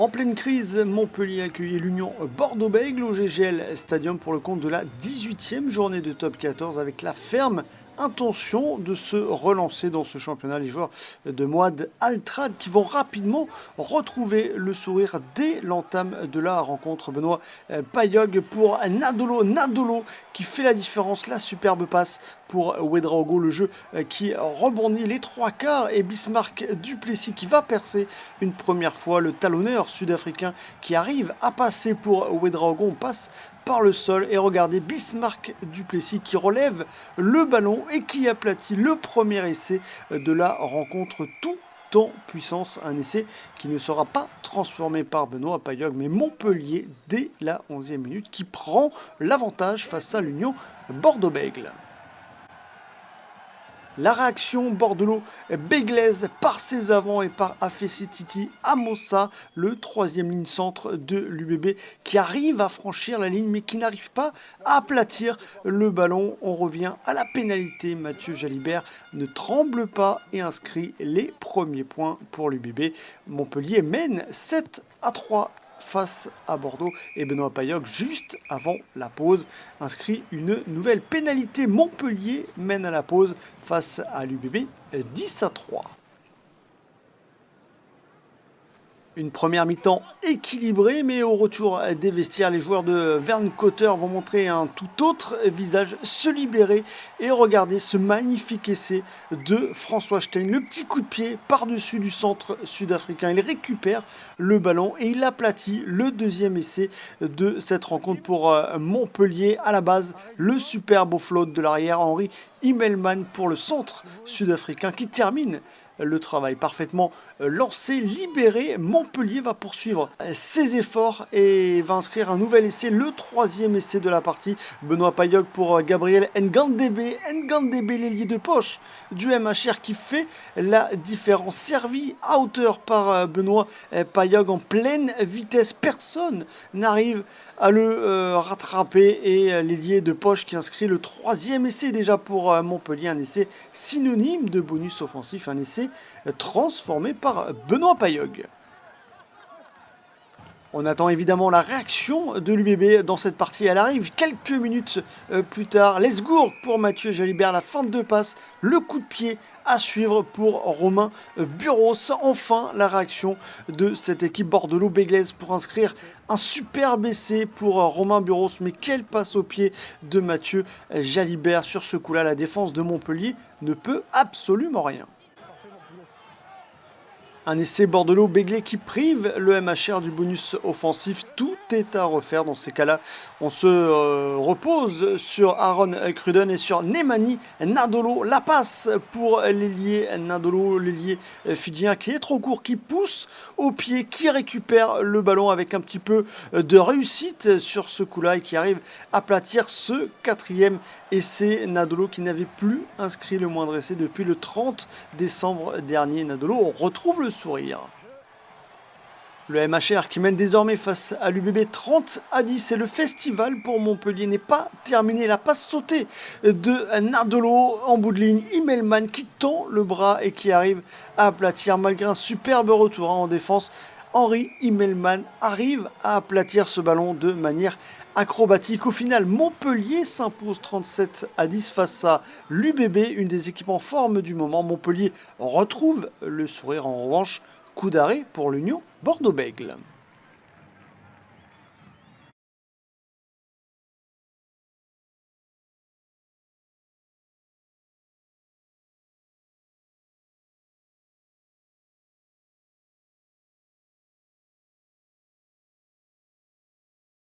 En pleine crise, Montpellier accueillait l'Union Bordeaux-Bègles au GGL Stadium pour le compte de la 18e journée de Top 14 avec la ferme intention de se relancer dans ce championnat. Les joueurs de Moad Altrad qui vont rapidement retrouver le sourire dès l'entame de la rencontre. Benoît Payog pour Nadolo qui fait la différence. La superbe passe pour Ouedraogo, le jeu qui rebondit les trois quarts et Bismarck Duplessis qui va percer une première fois. Le talonneur sud-africain qui arrive à passer pour Ouedraogo. On passe par le sol et regardez Bismarck Duplessis qui relève le ballon et qui aplatit le premier essai de la rencontre tout en puissance. Un essai qui ne sera pas transformé par Benoît Payog mais Montpellier dès la 11e minute qui prend l'avantage face à l'Union-Bordeaux-Bègles. La réaction bordelot-béglaise par ses avants et par Afesititi Amossa, le troisième ligne centre de l'UBB qui arrive à franchir la ligne mais qui n'arrive pas à aplatir le ballon. On revient à la pénalité. Mathieu Jalibert ne tremble pas et inscrit les premiers points pour l'UBB. Montpellier mène 7-3 face à Bordeaux et Benoît Payog juste avant la pause inscrit une nouvelle pénalité. Montpellier mène à la pause face à l'UBB 10-3. Une première mi-temps équilibrée, mais au retour des vestiaires, les joueurs de Vern Cotter vont montrer un tout autre visage, se libérer et regarder ce magnifique essai de François Stein. Le petit coup de pied par-dessus du centre sud-africain. Il récupère le ballon et il aplatit le deuxième essai de cette rencontre pour Montpellier. À la base, le superbe offload de l'arrière Henri Immelman pour le centre sud-africain qui termine le travail parfaitement lancé, libéré. Montpellier va poursuivre ses efforts et va inscrire un nouvel essai, le troisième essai de la partie. Benoît Payog pour Gabriel Ngandebe, l'ailier de poche du MHR qui fait la différence. Servi à hauteur par Benoît Payog en pleine vitesse. Personne n'arrive à le rattraper et l'ailier de poche qui inscrit le troisième essai déjà pour Montpellier. Un essai synonyme de bonus offensif, un essai transformé par Benoît Payog. On attend évidemment la réaction de l'UBB dans cette partie. Elle arrive quelques minutes plus tard. Lesgourg pour Mathieu Jalibert, la fin de passe, le coup de pied à suivre pour Romain Buros. Enfin, la réaction de cette équipe bordelot-béglaise pour inscrire un superbe essai pour Romain Buros. Mais quelle passe au pied de Mathieu Jalibert. Sur ce coup-là, la défense de Montpellier ne peut absolument rien. Un essai bordelot-béglé qui prive le MHR du bonus offensif. Tout est à refaire. Dans ces cas-là, on se repose sur Aaron Cruden et sur Nemani Nadolo. La passe pour l'ailier Nadolo, l'ailier fidjien qui est trop court, qui pousse au pied, qui récupère le ballon avec un petit peu de réussite sur ce coup-là et qui arrive à aplatir ce quatrième essai. Nadolo qui n'avait plus inscrit le moindre essai depuis le 30 décembre dernier. Nadolo, on retrouve le sourire. Le MHR qui mène désormais face à l'UBB 30-10 et le festival pour Montpellier n'est pas terminé. La passe sautée de Nadolo en bout de ligne. Immelman qui tend le bras et qui arrive à aplatir malgré un superbe retour en défense. Henri Immelman arrive à aplatir ce ballon de manière acrobatique. Au final, Montpellier s'impose 37-10 face à l'UBB, une des équipes en forme du moment. Montpellier retrouve le sourire en revanche. Coup d'arrêt pour l'Union Bordeaux-Bègles.